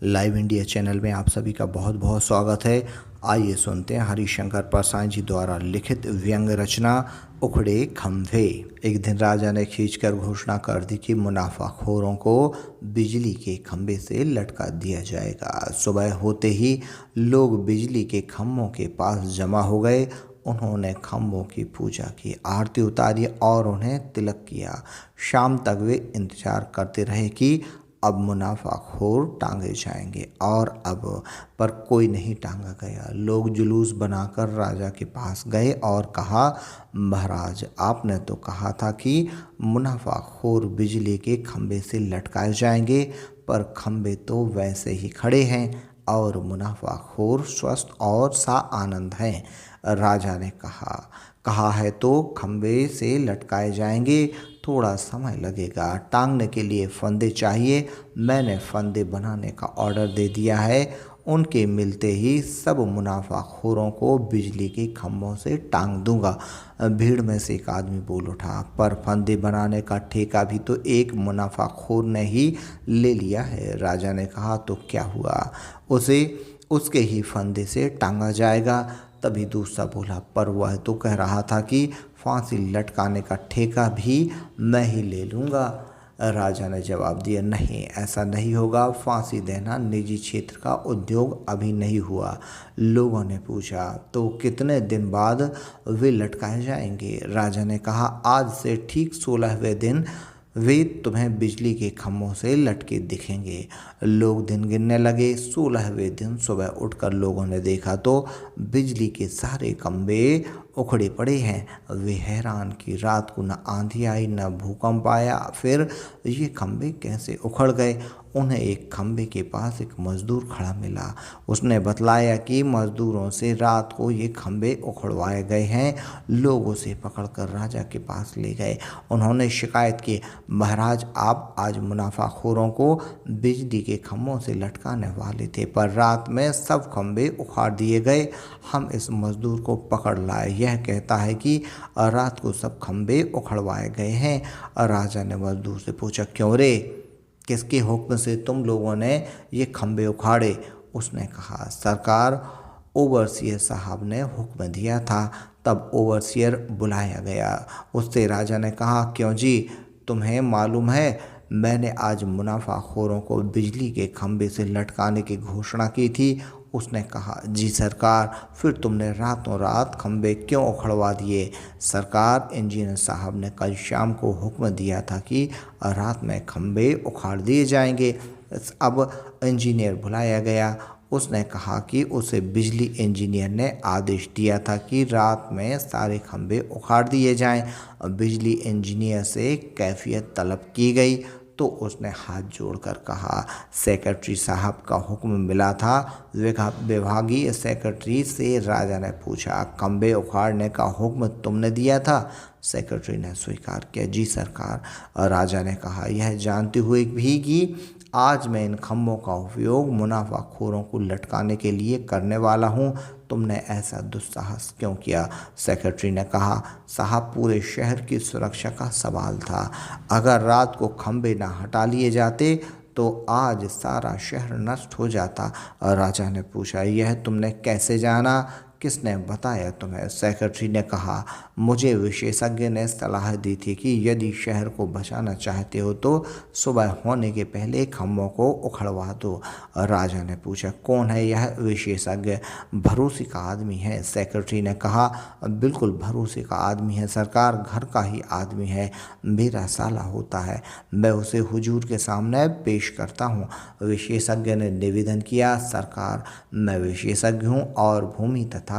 Live India channel में आप सभी का बहुत बहुत स्वागत है। आइए सुनते हैं हरिशंकर प्रसाद जी द्वारा लिखित व्यंग रचना उखड़े खंभे। एक दिन राजा ने खींचकर घोषणा कर दी कि मुनाफाखोरों को बिजली के खंभे से लटका दिया जाएगा। सुबह होते ही लोग बिजली के खंभों के पास जमा हो गए। उन्होंने खंभों की पूजा की, आरती उतारी और उन्हें तिलक किया। शाम तक वे इंतजार करते रहे कि अब मुनाफाखोर टांगे जाएंगे, और अब पर कोई नहीं टांगा गया। लोग जुलूस बनाकर राजा के पास गए और कहा, महाराज, आपने तो कहा था कि मुनाफाखोर बिजली के खंभे से लटकाए जाएंगे, पर खंभे तो वैसे ही खड़े हैं और मुनाफाखोर स्वस्थ और सा आनंद हैं। राजा ने कहा है तो खंभे से लटकाए जाएंगे, थोड़ा समय लगेगा। टांगने के लिए फंदे चाहिए। मैंने फंदे बनाने का ऑर्डर दे दिया है। उनके मिलते ही सब मुनाफाखोरों को बिजली के खंभों से टांग दूंगा। भीड़ में से एक आदमी बोल उठा, पर फंदे बनाने का ठेका भी तो एक मुनाफाखोर ने ही ले लिया है। राजा ने कहा, तो क्या हुआ, उसे उसके ही फंदे से टांगा जाएगा। तभी दूसरा बोला, पर वह तो कह रहा था कि फांसी लटकाने का ठेका भी मैं ही ले लूँगा। राजा ने जवाब दिया, नहीं, ऐसा नहीं होगा। फांसी देना निजी क्षेत्र का उद्योग अभी नहीं हुआ। लोगों ने पूछा, तो कितने दिन बाद वे लटकाए जाएंगे? राजा ने कहा, आज से ठीक 16वें दिन वे तुम्हें बिजली के खंभों से लटके दिखेंगे। लोग दिन गिनने लगे। 16वें दिन सुबह उठकर लोगों ने देखा तो बिजली के सारे खंभे उखड़े पड़े हैं। वे हैरान कि रात को न आंधी आई न भूकंप आया, फिर ये खंभे कैसे उखड़ गए? उन्हें एक खंभे के पास एक मजदूर खड़ा मिला। उसने बतलाया कि मजदूरों से रात को ये खंभे उखड़वाए गए हैं। लोग उसे पकड़कर राजा के पास ले गए। उन्होंने शिकायत की, महाराज, आप आज मुनाफाखोरों को बिजली के खंभों से लटकाने वाले थे, पर रात में सब खंभे उखाड़ दिए गए। हम इस मजदूर को पकड़ लाए। यह कहता है कि रात को सब खंभे उखड़वाए गए हैं। राजा ने मजदूर से पूछा, क्यों रे, किसके हुक्म से तुम लोगों ने ये खंभे उखाड़े? उसने कहा, सरकार, ओवरसियर साहब ने हुक्म दिया था। तब ओवरसियर बुलाया गया। उससे राजा ने कहा, क्यों जी, तुम्हें मालूम है मैंने आज मुनाफाखोरों को बिजली के खंभे से लटकाने की घोषणा की थी? उसने कहा, जी सरकार। फिर तुमने रातों रात खंभे क्यों उखड़वा दिए? सरकार, इंजीनियर साहब ने कल शाम को हुक्म दिया था कि रात में खंभे उखाड़ दिए जाएंगे। अब इंजीनियर बुलाया गया। उसने कहा कि उसे बिजली इंजीनियर ने आदेश दिया था कि रात में सारे खंभे उखाड़ दिए जाएं। बिजली इंजीनियर से कैफियत तलब की गई तो उसने हाथ जोड़कर कहा, सेक्रेटरी साहब का हुक्म मिला था। विभागीय सेक्रेटरी से राजा ने पूछा, खंभे उखाड़ने का हुक्म तुमने दिया था? सेक्रेटरी ने स्वीकार किया, जी सरकार। राजा ने कहा, यह जानते हुए भी कि आज मैं इन खंभों का उपयोग मुनाफाखोरों को लटकाने के लिए करने वाला हूँ, तुमने ऐसा दुस्साहस क्यों किया? सेक्रेटरी ने कहा, साहब, पूरे शहर की सुरक्षा का सवाल था। अगर रात को खंभे ना हटा लिए जाते तो आज सारा शहर नष्ट हो जाता। राजा ने पूछा, यह तुमने कैसे जाना? किसने बताया तुम्हें? सेक्रेटरी ने कहा, मुझे विशेषज्ञ ने सलाह दी थी कि यदि शहर को बचाना चाहते हो तो सुबह होने के पहले खंभों को उखड़वा दो। राजा ने पूछा, कौन है यह विशेषज्ञ? भरोसे का आदमी है। सेक्रेटरी ने कहा, बिल्कुल भरोसे का आदमी है सरकार, घर का ही आदमी है, मेरा साला होता है, मैं उसे हुजूर के सामने पेश करता हूँ। विशेषज्ञ ने निवेदन किया, सरकार, मैं विशेषज्ञ हूँ और भूमि तथा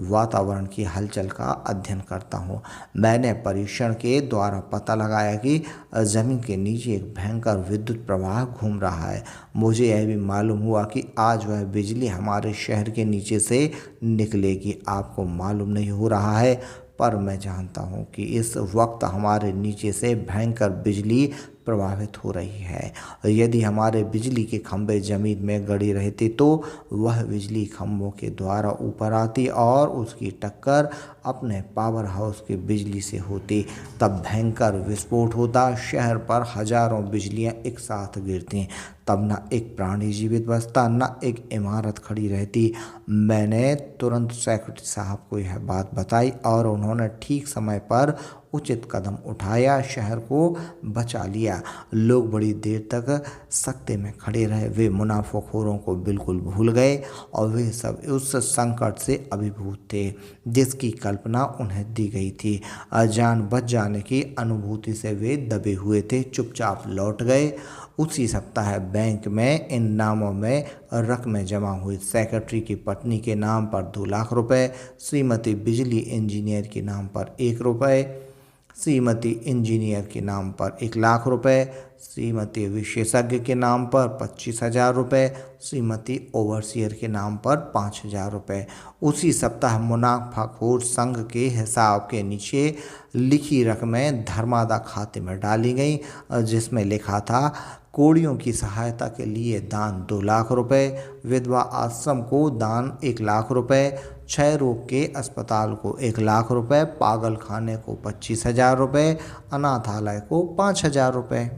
वातावरण की हलचल का अध्ययन करता हूँ। मैंने परीक्षण के द्वारा पता लगाया कि जमीन के नीचे एक भयंकर विद्युत प्रवाह घूम रहा है। मुझे यह भी मालूम हुआ कि आज वह बिजली हमारे शहर के नीचे से निकलेगी। आपको मालूम नहीं हो रहा है, पर मैं जानता हूँ कि इस वक्त हमारे नीचे से भयंकर बिजली प्रभावित हो रही है। यदि हमारे बिजली के खंभे जमीन में गड़े रहते तो वह बिजली खंभों के द्वारा ऊपर आती और उसकी टक्कर अपने पावर हाउस की बिजली से होती। तब भयंकर विस्फोट होता, शहर पर हजारों बिजलियां एक साथ गिरती। तब न एक प्राणी जीवित बचता न एक इमारत खड़ी रहती। मैंने तुरंत सेक्रेटरी साहब को यह बात बताई और उन्होंने ठीक समय पर उचित कदम उठाया, शहर को बचा लिया। लोग बड़ी देर तक सकते में खड़े रहे। वे मुनाफाखोरों को बिल्कुल भूल गए और वे सब उस संकट से अभिभूत थे जिसकी कल्पना उन्हें दी गई थी। जान बच जाने की अनुभूति से वे दबे हुए थे, चुपचाप लौट गए। उसी सप्ताह बैंक में इन नामों में रकमें जमा हुई। सेक्रेटरी की पत्नी के नाम पर 2 लाख रुपए, श्रीमती बिजली इंजीनियर के नाम पर 1 रुपये, श्रीमती इंजीनियर के नाम पर 1 लाख रुपए, श्रीमती विशेषज्ञ के नाम पर 25,000 रुपये, श्रीमती ओवरसियर के नाम पर 5,000 रुपये। उसी सप्ताह मुनाफाखोर संघ के हिसाब के नीचे लिखी रकमें धर्मादा खाते में डाली गई, जिसमें लिखा था कोड़ियों की सहायता के लिए दान 2 लाख रुपए, विधवा आश्रम को दान 1 लाख रुपए, क्षय रोग के अस्पताल को 1 लाख रुपए, पागल खाने को 25,000 रुपये, अनाथालय को 5,000 रुपये।